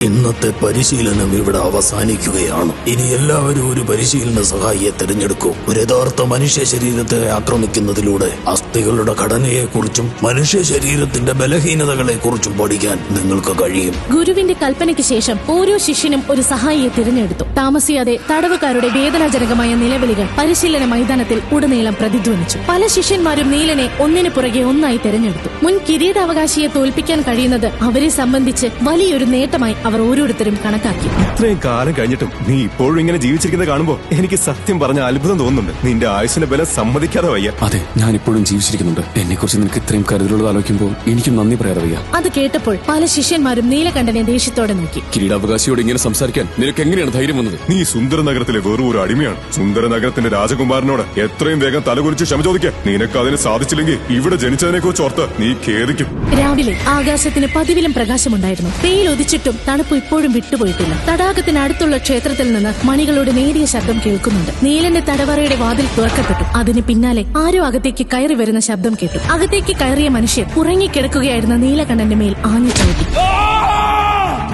ഇന്നത്തെ പരിശീലനം ഇവിടെ അവസാനിക്കുകയാണ്. ഇനി എല്ലാവരും ഒരു പരിശീലന സഹായിയെ തിരഞ്ഞെടുക്കൂ. ഒരു യഥാർത്ഥ മനുഷ്യ ശരീരത്തെ ആക്രമിക്കുന്നതിലൂടെ അസ്ഥികളുടെ ഘടനയെക്കുറിച്ചും മനുഷ്യ ശരീരത്തിന്റെ ബലഹീനതകളെ കുറിച്ചും പഠിക്കാൻ നിങ്ങൾക്ക് കഴിയും. ഗുരുവിന്റെ കൽപ്പനയ്ക്ക് ശേഷം ഓരോ ശിഷ്യനും ഒരു സഹായിയെ തിരഞ്ഞെടുത്തു. താമസിയാതെ തടവുകാരുടെ വേദനാജനകമായ നിലവിളികൾ പരിശീലന മൈതാനത്തിൽ ഉടനീളം പ്രതിധ്വനിച്ചു. പല ശിഷ്യന്മാരും നീലനെ ഒന്നിനു പുറകെ ഒന്നായി തിരഞ്ഞെടുത്തു. മുൻ കിരീടാവകാശിയെ തോൽപ്പിക്കാൻ കഴിയുന്നത് അവരെ സംബന്ധിച്ച് വലിയൊരു നേട്ടമായി അവർ ഓരോരുത്തരും കണക്കാക്കി. ഇത്രയും കാലം കഴിഞ്ഞിട്ടും നീ ഇപ്പോഴും ഇങ്ങനെ ജീവിച്ചിരിക്കുന്നത് കാണുമ്പോൾ എനിക്ക് സത്യം പറഞ്ഞ അത്ഭുതം തോന്നുന്നുണ്ട്. നിന്റെ ആയുസിന്റെ ബലം സമ്മതിക്കാതെ വയ്യ. അതെ, ഞാൻ ഇപ്പോഴും ജീവിച്ചിരിക്കുന്നുണ്ട്. എന്നെ കുറിച്ച് നിനക്ക് ഇത്രയും കരുതലുള്ളത് ആലോചിക്കുമ്പോൾ എനിക്കും നന്ദി പറയാതെ വയ്യ. അത് കേട്ടപ്പോൾ പല ശിഷ്യന്മാരും നീലകണ്ഠനെ ദേഷ്യത്തോടെ നോക്കി. കിരീടാവകാശിയോട് ഇങ്ങനെ സംസാരിക്കാൻ നിനക്ക് എങ്ങനെയാണ് ധൈര്യം വന്നത്? നീ സുന്ദര നഗരത്തിലെ വെറും ഒരു അടിമയാണ്. സുന്ദര നഗരത്തിന്റെ രാജകുമാരനോട് എത്രയും വേഗം തലകുറിച്ച് ക്ഷമ ചോദിക്കാൻ. നിനക്ക് അതിന് സാധിച്ചില്ലെങ്കിൽ ഇവിടെ ജനിച്ചതിനെ കുറിച്ച് ഓർത്ത് നീ ഖേദിക്കും. രാവിലെ ആകാശത്തിന് പതിവിലും പ്രകാശമുണ്ടായിരുന്നു. വെയിൽ ഉദിച്ചിട്ടും തണുപ്പ് ഇപ്പോഴും വിട്ടുപോയിട്ടില്ല. തടാകത്തിനടുത്തുള്ള ക്ഷേത്രത്തിൽ നിന്ന് മണികളുടെ നേരിയ ശബ്ദം കേൾക്കുന്നുണ്ട്. നീലന്റെ തടവറയുടെ വാതിൽ തുറക്കപ്പെട്ടു. അതിന് പിന്നാലെ ആരോ അകത്തേക്ക് കയറി വരുന്ന ശബ്ദം കേട്ടു. അകത്തേക്ക് കയറിയ മനുഷ്യൻ ഉറങ്ങിക്കിടക്കുകയായിരുന്ന നീലകണ്ഠന്റെ മേൽ ആഞ്ഞു ചവിട്ടി.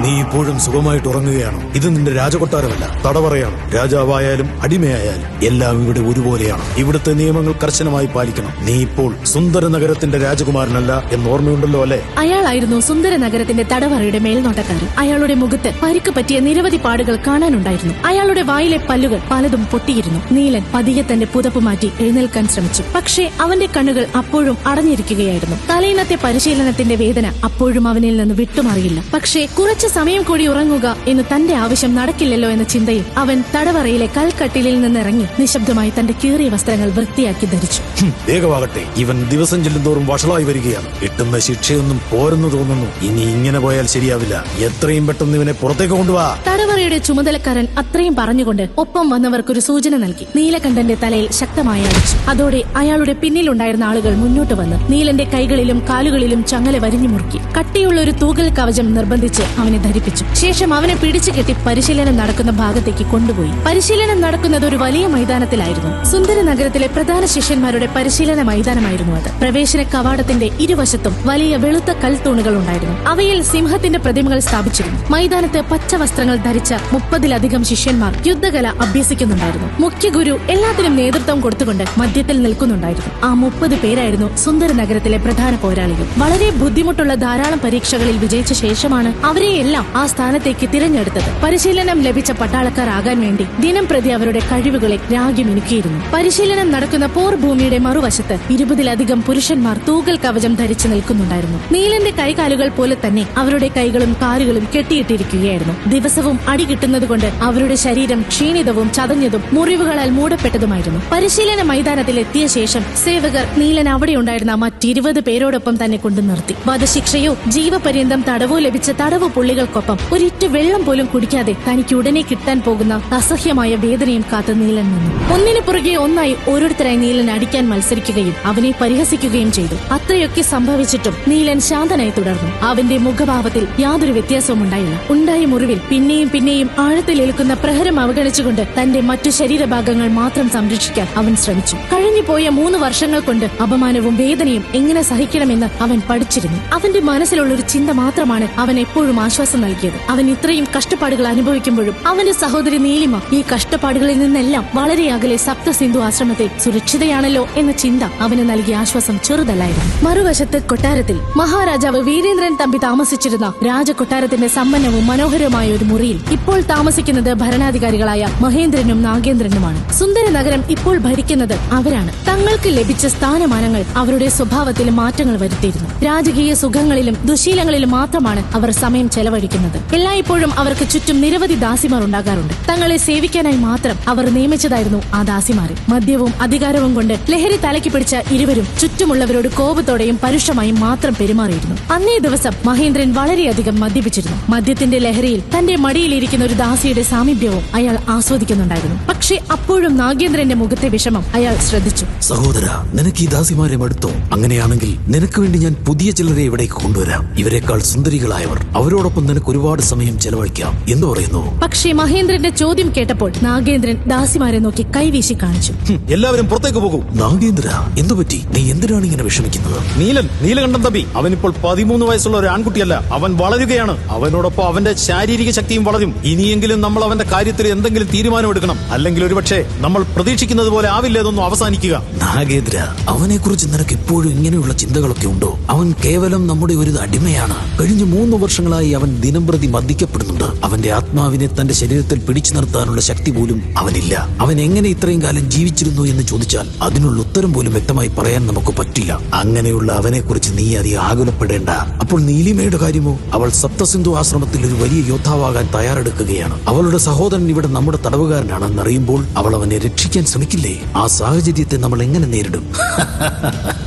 നീ ഇപ്പോഴും സുഖമായിട്ട് ഉറങ്ങുകയാണ്. ഇത് നിന്റെ രാജകൊട്ടാരമല്ല, തടവറയാണ്. രാജാവായാലും അടിമയായാലും എല്ലാം ഇവിടെ ഒരുപോലെയാണ്. ഇവിടുത്തെ നിയമങ്ങൾ കർശനമായി പാലിക്കണം. നീ ഇപ്പോൾ സുന്ദര നഗരത്തിന്റെ രാജകുമാരനല്ല എന്ന് ഓർമ്മയുണ്ടല്ലോ അല്ലേ? അയാളായിരുന്നു സുന്ദര നഗരത്തിന്റെ തടവറയുടെ മേൽനോട്ടക്കാരൻ. അയാളുടെ മുഖത്ത് പരിക്ക് പറ്റിയ നിരവധി പാടുകൾ കാണാനുണ്ടായിരുന്നു. അയാളുടെ വായിലെ പല്ലുകൾ പലതും പൊട്ടിയിരുന്നു. നീലൻ പതിയെ തന്റെ പുതപ്പ് മാറ്റി എഴുന്നേൽക്കാൻ ശ്രമിച്ചു. പക്ഷേ അവന്റെ കണ്ണുകൾ അപ്പോഴും അടഞ്ഞിരിക്കുകയായിരുന്നു. തലേന്നത്തെ പരിശീലനത്തിന്റെ വേദന അപ്പോഴും അവനിൽ നിന്ന് വിട്ടുമാറിയില്ല. പക്ഷേ കുറച്ച് സമയം കൂടി ഉറങ്ങുക എന്ന് തന്റെ ആവശ്യം നടക്കില്ലല്ലോ എന്ന ചിന്തയിൽ അവൻ തടവറയിലെ കൽക്കട്ടിലിൽ നിന്നിറങ്ങി നിശബ്ദമായി തന്റെ കീറിയ വസ്ത്രങ്ങൾ വൃത്തിയാക്കി ധരിച്ചു. വേഗമാകട്ടെ, ഇവൻ ദിവസം ചെല്ലുന്തോറും വഷളായി വരികയാണ്. കിട്ടുന്ന ശിക്ഷയൊന്നും പോരെന്ന് തോന്നുന്നു. ഇനി ഇങ്ങനെ പോയാൽ ശരിയാവില്ല. എത്രയും പെട്ടെന്ന് ഇവനെ പുറത്തേക്ക് കൊണ്ടുപോവാ. തടവറയുടെ ചുമതലക്കാരൻ അത്രയും പറഞ്ഞുകൊണ്ട് ഒപ്പം വന്നവർക്കൊരു സൂചന നൽകി. നീലകണ്ഠന്റെ തലയിൽ ശക്തമായി അടിച്ചു. അതോടെ അയാളുടെ പിന്നിലുണ്ടായിരുന്ന ആളുകൾ മുന്നോട്ട് വന്ന് നീലന്റെ കൈകളിലും കാലുകളിലും ചങ്ങല വരിഞ്ഞു മുറുക്കി. കട്ടിയുള്ള ഒരു തൂകൽ കവചം നിർബന്ധിച്ച് അവനെ ധരിപ്പിച്ചു. ശേഷം അവനെ പിടിച്ചു കെട്ടി പരിശീലനം നടക്കുന്ന ഭാഗത്തേക്ക് കൊണ്ടുപോയി. പരിശീലനം നടക്കുന്നത് ഒരു വലിയ മൈതാനത്തിലായിരുന്നു. സുന്ദര നഗരത്തിലെ പ്രധാന ശിഷ്യന്മാരുടെ പരിശീലന മൈതാനമായിരുന്നു അത്. പ്രവേശന കവാടത്തിന്റെ ഇരുവശത്തും വലിയ വെളുത്ത കൽത്തൂണുകൾ ഉണ്ടായിരുന്നു. അവയിൽ സിംഹത്തിന്റെ പ്രതിമകൾ സ്ഥാപിച്ചിരുന്നു. മൈതാനത്ത് പച്ച വസ്ത്രങ്ങൾ ധരിച്ച 30-ലധികം ശിഷ്യന്മാർ യുദ്ധകല അഭ്യസിക്കുന്നുണ്ടായിരുന്നു. മുഖ്യ ഗുരു എല്ലാത്തിനും നേതൃത്വം കൊടുത്തുകൊണ്ട് മധ്യത്തിൽ നിൽക്കുന്നുണ്ടായിരുന്നു. ആ 30 പേരായിരുന്നു സുന്ദര നഗരത്തിലെ പ്രധാന പോരാളികൾ. വളരെ ബുദ്ധിമുട്ടുള്ള ധാരാളം പരീക്ഷകളിൽ വിജയിച്ച ശേഷമാണ് അവരെയെല്ലാം ആ സ്ഥാനത്തേക്ക് തിരഞ്ഞെടുത്തത്. പരിശീലനം ലഭിച്ച പട്ടാളക്കാരാകാൻ വേണ്ടി ദിനം പ്രതി അവരുടെ കഴിവുകളെ രാഗ്യമിനുക്കിയിരുന്നു. പരിശീലനം നടക്കുന്ന പോർ ഭൂമിയുടെ മറുവശത്ത് 20-ലധികം പുരുഷന്മാർ തൂകൽ കവചം ധരിച്ചു നിൽക്കുന്നുണ്ടായിരുന്നു. നീലന്റെ കൈകാലുകൾ പോലെ തന്നെ അവരുടെ കൈകളും കാലുകളും കെട്ടിയിട്ടിരിക്കുകയായിരുന്നു. ദിവസവും അടി കിട്ടുന്നതുകൊണ്ട് അവരുടെ ശരീരം ക്ഷീണിതവും ചതഞ്ഞതും മുറിവുകളാൽ മൂടപ്പെട്ടതുമായിരുന്നു. പരിശീലന മൈതാനത്തിൽ എത്തിയ ശേഷം സേവകർ നീലൻ അവിടെയുണ്ടായിരുന്ന മറ്റ്20 പേരോടൊപ്പം തന്നെ കൊണ്ടു നിർത്തി. വധശിക്ഷയോ ജീവപര്യന്തം തടവോ ലഭിച്ച തടവു പുള്ളികൾക്കൊപ്പം ഒരിറ്റു വെള്ളം പോലും കുടിക്കാതെ തനിക്ക് ഉടനെ കിട്ടാൻ പോകുന്ന അസഹ്യമായ വേദനയും കാത്ത് നീലൻ നിന്നു. ഒന്നിനു പുറകെ ഒന്നായി ഓരോരുത്തരായി നീലൻ അടിക്കാൻ മത്സരിക്കുകയും അവനെ പരിഹസിക്കുകയും ചെയ്തു. അത്രയൊക്കെ സംഭവിച്ചിട്ടും നീലൻ ശാന്തനായി തുടർന്നു. അവന്റെ മുഖഭാവത്തിൽ യാതൊരു വ്യത്യാസവും ഉണ്ടായില്ല. ഉണ്ടായ മുറിവിൽ പിന്നെയും പിന്നെയും ആഴത്തിലേൽക്കുന്ന പ്രഹരം അവഗണിച്ചുകൊണ്ട് തന്റെ മറ്റു ശരീരഭാഗങ്ങൾ മാത്രം സംരക്ഷിക്കാൻ അവൻ ശ്രമിച്ചു. കഴിഞ്ഞുപോയ 3 വർഷങ്ങൾ കൊണ്ട് അപമാനവും വേദനയും എങ്ങനെ സഹിക്കണമെന്ന് അവൻ പഠിച്ചിരുന്നു. അവന്റെ മനസ്സിലുള്ള ഒരു ചിന്ത മാത്രമാണ് അവൻ എപ്പോഴും ആശ്വാസം നൽകിയത്. അവൻ ഇത്രയും കഷ്ടപ്പാടുകൾ അനുഭവിക്കുമ്പോഴും അവന്റെ സഹോദരി നീലിമ ഈ കഷ്ടപ്പാടുകളിൽ നിന്നെല്ലാം വളരെ അകലെ സപ്തസിന്ധു ആശ്രമത്തിൽ സുരക്ഷിതയാണല്ലോ എന്ന ചിന്ത അവന് നൽകിയ ആശ്വാസം ചെറുതല്ലായിരുന്നു. മറുവശത്ത് കൊട്ടാരത്തിൽ മഹാരാജാവ് വീരേന്ദ്രൻ തമ്പി താമസിച്ചിരുന്ന രാജകൊട്ടാരത്തിന്റെ സമ്പന്നവും മനോഹരമായ ഒരു മുറിയിൽ ഇപ്പോൾ താമസിക്കുന്നത് ഭരണാധികാരികളായ മഹേന്ദ്രനും നാഗേന്ദ്രനുമാണ്. സുന്ദര നഗരം ഇപ്പോൾ ഭരിക്കുന്നത് അവരാണ്. തങ്ങൾക്ക് ലഭിച്ച സ്ഥാനമാനങ്ങൾ അവരുടെ സ്വഭാവത്തിൽ മാറ്റങ്ങൾ വരുത്തിയിരുന്നു. രാജകീയ സുഖങ്ങളിലും ദുശീലങ്ങളിലും മാത്രമാണ് അവർ സമയം ചെലവഴിക്കുന്നത്. എല്ലായ്പ്പോഴും അവർക്ക് ചുറ്റും നിരവധി ദാസിമാർ ഉണ്ടാകാറുണ്ട്. തങ്ങളെ സേവിക്കാനായി മാത്രം അവർ നിയമിച്ചതായിരുന്നു ആ ദാസിമാരെ. മദ്യവും അധികാരവും കൊണ്ട് ലഹരി തലയ്ക്ക് പിടിച്ച ഇരുവരും ചുറ്റുമുള്ളവരോട് കോപത്തോടെയും പരുഷമായും മാത്രം പെരുമാറിയിരുന്നു. അന്നേ ദിവസം മഹേന്ദ്രൻ വളരെയധികം മദ്യപിച്ചിരുന്നു. മദ്യത്തിന്റെ ലഹരിയിൽ തന്റെ മടിയിലിരിക്കുന്ന ഒരു ദാസിയുടെ സാമീപ്യവും അയാൾ ആസ്വദിക്കുന്നുണ്ടായിരുന്നു. പക്ഷേ അപ്പോഴും നാഗേന്ദ്രന്റെ മുഖത്തെ വിഷമം അയാൾ ശ്രദ്ധിച്ചു. സഹോദര, നിനക്ക് ഈ ദാസിമാരെ മടുത്തോ? അങ്ങനെയാണെങ്കിൽ നിനക്ക് വേണ്ടി ഞാൻ പുതിയ ചിലരെ ഇവിടേക്ക് കൊണ്ടുവരാം. ഇവരെക്കാൾ സുന്ദരികളായവർ. അവരോടൊപ്പം നിനക്ക് ഒരുപാട് സമയം ചെലവഴിക്കാം എന്ന് പറയുന്നു. പക്ഷേ മഹേന്ദ്രന്റെ ചോദ്യം കേട്ടപ്പോൾ നാഗേന്ദ്രൻ ദാസിമാരെ നോക്കി കൈവീശി കാണിച്ചു. എല്ലാവരും പുറത്തേക്ക് പോകൂ. നാഗേന്ദ്ര, എന്തുപറ്റി? നീ എന്തിനാണ് ഇങ്ങനെ വിഷമിക്കുന്നത്? നീലകണ്ഠൻ തമ്പി അവനിപ്പോൾ 13 വയസ്സുള്ള ഒരു ആൺകുട്ടിയല്ല, അവൻ വളരുകയാണ്. അവനോടൊപ്പം അവന്റെ ശാരീരിക ശക്തിയും വളരും. ഇനിയെങ്കിലും നമ്മൾ അവന്റെ കാര്യത്തിൽ എന്തെങ്കിലും തീരുമാനമെടുക്കണം. അല്ലെങ്കിൽ ഒരുപക്ഷെ നമ്മൾ പ്രതീക്ഷിക്കുന്നത് പോലെ ആവില്ല ഇതൊന്നും അവസാനിക്കുക. നാഗേന്ദ്ര, അവനെ കുറിച്ച് നിനക്ക് ഇപ്പോഴും ഇങ്ങനെയുള്ള ചിന്തകളൊക്കെ ഉണ്ടോ? അവൻ കേവലം നമ്മുടെ ഒരു അടിമയാണ്. കഴിഞ്ഞ 3 വർഷങ്ങളായി അവൻ ദിനംപ്രതി മർദ്ദിക്കപ്പെടുന്നുണ്ട്. അവന്റെ ആത്മാവിനെ തന്റെ ശരീരത്തിൽ പിടിച്ചു നിർത്താനുള്ള ശക്തി പോലും അവനില്ല. അവൻ എങ്ങനെ ഇത്രയും കാലം ജീവിച്ചിരുന്നു എന്ന് ചോദിച്ചാൽ അതിനുള്ള ഉത്തരം പോലും വ്യക്തമായി പറയാൻ നമുക്ക് പറ്റില്ല. അങ്ങനെയുള്ള അവനെ കുറിച്ച് നീ അധികം ആകുലപ്പെടേണ്ട. അപ്പോൾ നീലിമയുടെ കാര്യമോ? അവൾ സപ്തസിന്ധു ആശ്രമത്തിൽ ഒരു വലിയ യോദ്ധാവാകാൻ തയ്യാറെടുക്കുകയാണ്. അവളുടെ സഹോദരൻ ഇവിടെ നമ്മുടെ തടവുകാരനാണെന്നറിയുമ്പോൾ അവൾ അവനെ രക്ഷിക്കാൻ ശ്രമിക്കില്ലേ? ആ സാഹചര്യത്തെ നമ്മൾ എങ്ങനെ നേരിടും?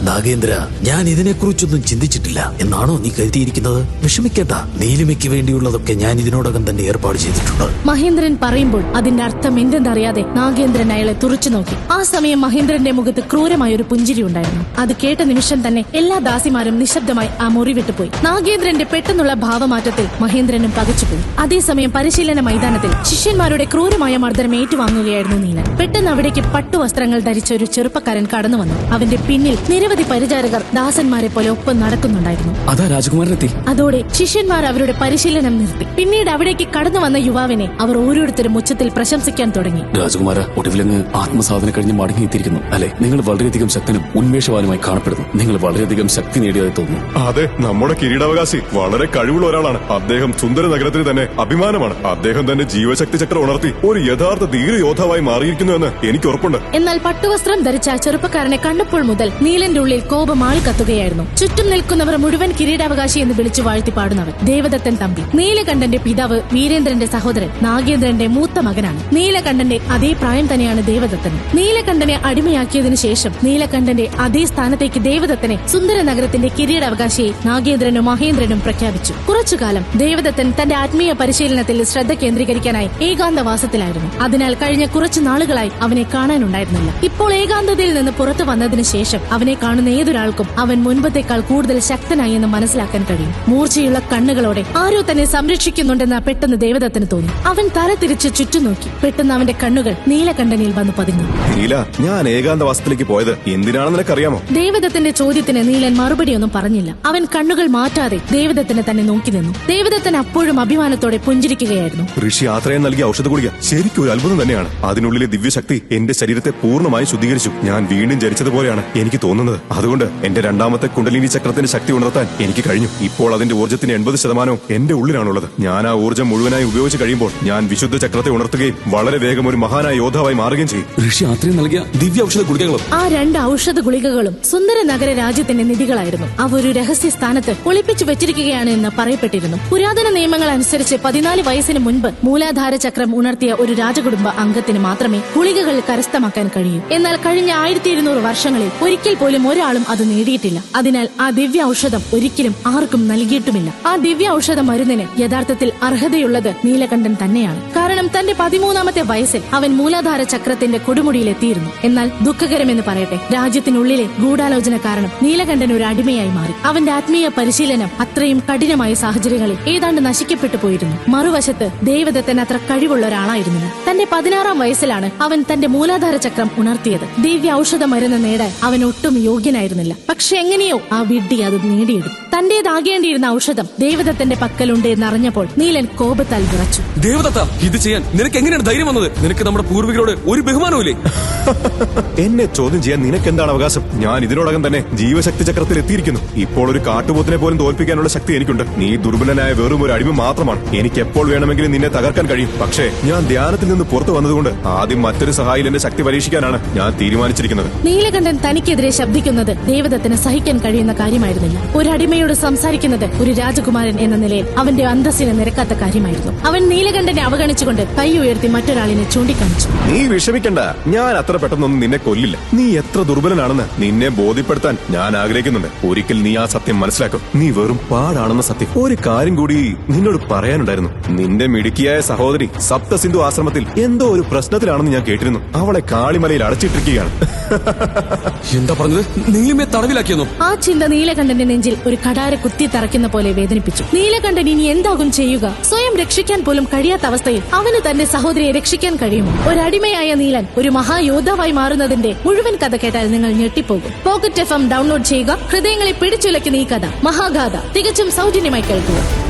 നാഗേന്ദ്ര, ഞാൻ ഇതിനെക്കുറിച്ചൊന്നും ചിന്തിച്ചിട്ടില്ല എന്നാണോ നീ കരുതിയിരിക്കുന്നത്? വിഷമിക്കേണ്ട, നീലിമയ്ക്ക് വേണ്ടിയുള്ളതൊക്കെ ഞാൻ ഇതിനോടകം തന്നെ ഏർപ്പാട് ചെയ്തിട്ടുണ്ട്. മഹേന്ദ്രൻ പറയുമ്പോൾ അതിന്റെ അർത്ഥം എന്തെന്നറിയാതെ നാഗേന്ദ്രൻ അയാളെ തുറച്ചു നോക്കി. ആ സമയം മഹേന്ദ്രന്റെ മുഖത്ത് ക്രൂരമായ ഒരു പുഞ്ചിരി ഉണ്ടായിരുന്നു. അത് കേട്ട നിമിഷം തന്നെ എല്ലാ ദാസിമാരും നിശബ്ദമായി ആ മുറി വിട്ടുപോയി. നാഗേന്ദ്രന്റെ പെട്ടെന്നുള്ള ഭാവമാറ്റത്തിൽ മഹേന്ദ്രനും പകച്ചുപോയി. അതേസമയം പരിശീലന മൈതാനത്തിൽ ശിഷ്യന്മാരുടെ ക്രൂരമായ മർദ്ദനം ഏറ്റുവാങ്ങുകയായിരുന്നു നീലൻ. പെട്ടെന്ന് അവിടേക്ക് പട്ടുവസ്ത്രങ്ങൾ ധരിച്ച ഒരു ചെറുപ്പക്കാരൻ കടന്നു വന്നു. അവന്റെ പിന്നിൽ നിരവധി പരിചാരകർ ദാസന്മാരെ പോലെ ഒപ്പം നടക്കുന്നുണ്ടായിരുന്നു. അതാ രാജകുമാരനെത്തി. അതോടെ ശിഷ്യന്മാർ അവരുടെ പരിശീലനം നിർത്തി. പിന്നീട് അവിടേക്ക് കടന്നു വന്ന യുവാവിനെ അവർ ഓരോരുത്തരും ഉച്ചത്തിൽ പ്രശംസിക്കാൻ തുടങ്ങി. രാജകുമാര, ഒടുവിലങ്ങ് ആത്മസാധന കഴിഞ്ഞ് മടങ്ങിയെത്തിയിരിക്കുന്നു അല്ലെ? നിങ്ങൾ വളരെയധികം ശക്തനും ഉന്മേഷവാനുമായി കാണപ്പെടുന്നു. നിങ്ങൾ വളരെയധികം ശക്തി നേടിയതായി തോന്നുന്നു. അതെ, നമ്മുടെ കിരീടാവകാശി വളരെ കഴിവുള്ള ഒരാളാണ്. അദ്ദേഹം സുന്ദര നഗരത്തിന് തന്നെ അഭിമാനമാണ്. അദ്ദേഹം തന്നെ ജീവശക്തി ചക്രം ഉണർത്തി ഒരു യഥാർത്ഥ ധീര യോദ്ധാവായി മാറിയിരിക്കുന്നു എന്ന് എനിക്ക് ഉറപ്പുണ്ട്. എന്നാൽ പട്ടുവസ്ത്രം ധരിച്ച ആ ചെറുപ്പക്കാരനെ കണ്ടപ്പോൾ മുതൽ നീലന്റെ ഉള്ളിൽ കോപം ആളിക്കത്തുകയായിരുന്നു. ചുറ്റും നിൽക്കുന്നവർ മുഴുവൻ കിരീടാവകാശി എന്ന് വിളിച്ചു വാഴ്ത്തി പാടുന്നവർ ദേവദത്തൻ തമ്പി. നീലകണ്ഠന്റെ പിതാവ് വീരേന്ദ്രന്റെ സഹോദരൻ നാഗേന്ദ്രന്റെ മൂത്ത മകനാണ്. നീലകണ്ഠന്റെ അതേ പ്രായം തന്നെയാണ് ദേവദത്തനും. നീലകണ്ഠനെ അടിമയാക്കിയതിനു ശേഷം നീലകണ്ഠന്റെ അതേ സ്ഥാനത്തേക്ക് ദേവദത്തനെ സുന്ദര നഗരത്തിന്റെ കിരീടാവകാശിയെ നാഗേന്ദ്രനും മഹേന്ദ്രനും പ്രഖ്യാപിച്ചു. കുറച്ചുകാലം ദേവദത്തൻ തന്റെ ആത്മീയ പരിശീലനത്തിൽ ശ്രദ്ധ കേന്ദ്രീകരിക്കാനായി ഏകാന്തവാസത്തിലായിരുന്നു. അതിനാൽ കഴിഞ്ഞ കുറച്ചു നാളുകളായി അവനെ കാണാനുണ്ടായിരുന്നില്ല. ഇപ്പോൾ ഏകാന്തതയിൽ നിന്ന് പുറത്തു വന്നതിന് ശേഷം അവനെ കാണുന്ന ഏതൊരാൾക്കും അവൻ മുൻപത്തേക്കാൾ കൂടുതൽ ശക്തനായി എന്ന് മനസ്സിലാക്കാൻ കഴിയും. മൂർച്ചയുള്ള കണ്ണുകളോടെ ആരോ തന്നെ സംരക്ഷിക്കുന്നുണ്ടെന്ന് പെട്ടെന്ന് ദേവദത്തന് തോന്നി. അവൻ തല തിരിച്ച് ചുറ്റും നോക്കി. പെട്ടെന്ന് അവന്റെ കണ്ണുകൾ നീലകണ്ഠനിൽ വന്നു പതിഞ്ഞു. നീല, ഞാൻ ഏകാന്തവാസത്തിലേക്ക് പോയത് എന്തിനാണെന്ന് നിനക്കറിയാമോ? ദേവദത്തന്റെ ചോദ്യത്തിന് നീലൻ മറുപടിയൊന്നും പറഞ്ഞില്ല. അവൻ കണ്ണുകൾ മാറ്റാതെ ദേവദത്തനെ തന്നെ നോക്കി നിന്നു. ദേവദത്തൻ അപ്പോഴും അഭിമാനത്തോടെ പുഞ്ചിരിക്കുകയായിരുന്നു. ഋഷി ആത്രയം നൽകിയ ഔഷധ ഗുളിക ശരിക്കും ഒരു അത്ഭുതം തന്നെയാണ്. അതിനുള്ളിലെ ദിവ്യശക്തി എന്റെ ശരീരത്തെ പൂർണ്ണമായി ശുദ്ധീകരിച്ചു. ഞാൻ വീണ്ടും ജനിച്ചതുപോലെയാണ് എനിക്ക് തോന്നുന്നത്. അതുകൊണ്ട് എന്റെ രണ്ടാമത്തെ കുണ്ടലിനി ചക്രത്തിന്റെ ശക്തി ഉണർത്താൻ എനിക്ക് കഴിഞ്ഞു. ഇപ്പോൾ അതിന്റെ ഊർജ്ജത്തിന് 80% എന്റെ ഉള്ളിലാണുള്ളത്. ഞാൻ ആ ഊർജ്ജം മുഴുവനായി ഉപയോഗിച്ച് കഴിയുമ്പോൾ ഞാൻ വിശുദ്ധ ചക്രത്തെ ഉണർത്തുകയും വളരെ വേഗം ഒരു മഹാനായ യോദ്ധാവായി മാറുകയും ചെയ്യും. ഋഷി ആത്രയും നൽകിയ ദിവ്യ ഔഷധ ഗുളികകളും ആ 2 ഔഷധ ഗുളികകളും സുന്ദര നഗര രാജ്യത്തിന്റെ നിധികളായിരുന്നു. അവ ഒരു രഹസ്യ സ്ഥാനത്ത് ഒളിപ്പിച്ചു വെച്ചിരിക്കുകയാണ് എന്ന് പറയപ്പെട്ടിരുന്നു. പുരാതന നിയമങ്ങൾ അനുസരിച്ച് 14 വയസ്സിന് മുൻപ് മൂലാധാര ചക്രം ഉണർത്തിയ ഒരു രാജകുടുംബ അംഗത്തിന് മാത്രമേ ഗുളികകൾ കരസ്ഥമാക്കാൻ കഴിയൂ. എന്നാൽ കഴിഞ്ഞ 1200 വർഷങ്ങളിൽ ഒരിക്കൽ പോലും ഒരാളും അത് നേടിയിട്ടില്ല. അതിനാൽ ആ ദിവ്യ ഔഷധം ഒരിക്കലും ആർക്കും നൽകിയിട്ടുമില്ല. ആ ദിവ്യ ഔഷധ മരുന്നിന് യഥാർത്ഥത്തിൽ അർഹതയുള്ളത് നീലകണ്ഠൻ തന്നെയാണ്. കാരണം തന്റെ 13ാമത്തെ വയസ്സിൽ അവൻ മൂലാധാര ചക്രത്തിന്റെ കൊടുമുടിയിലെത്തിയിരുന്നു. എന്നാൽ ദുഃഖകരമെന്ന് പറയട്ടെ, രാജ്യത്തിനുള്ളിലെ ഗൂഢാലോചന കാരണം നീലകണ്ഠൻ ഒരു അടിമയായി മാറി. അവന്റെ ആത്മീയ പരിശീലനം അത്രയും കഠിനമായ സാഹചര്യങ്ങളിൽ ഏതാണ്ട് നശിക്കപ്പെട്ടു പോയിരുന്നു. മറുവശത്ത് ദേവദത്തൻ അത്ര കഴിവുള്ള ഒരാളായിരുന്നില്ല. തന്റെ 16ാം വയസ്സിലാണ് അവൻ തന്റെ മൂലാധാര ചക്രം ഉണർത്തിയത്. ദിവ്യ ഔഷധ മരുന്ന് നേടാൻ അവൻ ഒട്ടും യോഗ്യനായിരുന്നില്ല. പക്ഷെ എങ്ങനെയോ ആ വിഡ്ഢി അത് നേടിയെടുത്തു. തന്റേതാകേണ്ടിയിരുന്ന ഔഷധം ദേവദത്തന്റെ പക്കലുണ്ട് എന്നറിഞ്ഞപ്പോൾ നീലൻ കോപത്താൽ വിറച്ചു. ദേവദത്ത, ഇത് ചെയ്യാൻ നിനക്ക് എങ്ങനെയാണ് ധൈര്യം വന്നത്? നിനക്ക് നമ്മുടെ പൂർവികരോട് ഒരു ബഹുമാനവുമില്ലേ? എന്നെ ചോദ്യം ചെയ്യാൻ നിനക്ക് എന്താണ് അവകാശം? ഞാൻ ഇതിനോടകം തന്നെ ജീവശക്തി ചക്രത്തിൽ എത്തിയിരിക്കുന്നു. ഇപ്പോൾ ഒരു കാട്ടുപോത്തിനെ പോലും തോൽപ്പിക്കാനുള്ള ശക്തി എനിക്കുണ്ട്. നീ ദുർബലനായ വെറും ഒരു അടിമ മാത്രമാണ്. എനിക്ക് എപ്പോൾ വേണമെങ്കിലും നിന്നെ തകർക്കാൻ കഴിയും. പക്ഷേ ഞാൻ ധ്യാനത്തിൽ നിന്ന് പുറത്തു വന്നതുകൊണ്ട് ആദ്യം മറ്റൊരു സഹായിയിൽ എന്റെ ശക്തി പരീക്ഷിക്കാനാണ് ഞാൻ തീരുമാനിച്ചിരിക്കുന്നത്. നീലകണ്ഠൻ തനിക്കെതിരെ ശബ്ദിക്കുന്നത് ദേവദത്തന് സഹിക്കാൻ കഴിയുന്ന കാര്യമായിരുന്നില്ല. ഒരു അടിമയോട് സംസാരിക്കുന്നത് ഒരു രാജകുമാരൻ എന്ന നിലയിൽ അവന്റെ അന്തസ്സിന് നിരക്കാത്ത കാര്യമായിരുന്നു. അവൻ നീലകണ്ഠനെ അവഗണിച്ചുകൊണ്ട് കൈ ഉയർത്തി മറ്റൊരാളിനെ ചൂണ്ടിക്കാണിച്ചു. നീ വിഷമിക്കണ്ട, ഞാൻ അത്ര പെട്ടെന്നൊന്നും നിന്നെ കൊല്ലില്ല. നീ എത്ര ദുർബലനാണെന്ന് നിന്നെ ബോധ്യപ്പെടുത്താൻ ഞാൻ ആഗ്രഹിക്കുന്നുണ്ട്. ഒരിക്കൽ നീ ആ സത്യം മനസ്സിലാക്കും. നീ വെറും പാടാണെന്ന സത്യം. ഒരു കാര്യം കൂടി നിന്നോട് പറയാനുണ്ടായിരുന്നു. നിന്റെ മിടുക്കിയായ സഹോദരി സപ്തസിന്ധു ആശ്രമത്തിൽ എന്തോ ഒരു പ്രശ്നത്തിലാണെന്ന് ഞാൻ കേട്ടിരുന്നു. അവളെ കാളിമലയിൽ അടച്ചിട്ടിരിക്കുകയാണ്. എന്താ പറഞ്ഞത്? നീലിമയെ തടവിലാക്കിയെന്നോ? ആ ചിന്ത നീലകണ്ഠന്റെ നെഞ്ചിൽ ഒരു കടാര കുത്തി തറയ്ക്കുന്ന പോലെ വേദനിപ്പിച്ചു. നീലകണ്ഠൻ ഇനി എന്താകും ചെയ്യുക? സ്വയം രക്ഷിക്കാൻ പോലും കഴിയാത്ത അവസ്ഥയിൽ അവന് തന്റെ സഹോദരിയെ രക്ഷിക്കാൻ കഴിയുമോ? ഒരടിമയായ നീലൻ ഒരു മഹായോദ്ധാവായി മാറുന്നതിന്റെ മുഴുവൻ കഥ കേട്ടാൽ നിങ്ങൾ ഞെട്ടിപ്പോകും. പോക്കറ്റ് FM ഡൗൺലോഡ് ചെയ്യുക. ഹൃദയങ്ങളെ പിടിച്ചുലയ്ക്കുന്ന ഈ കഥ മഹാഗാഥ തികച്ചും സൗജന്യമായി കേൾക്കുക.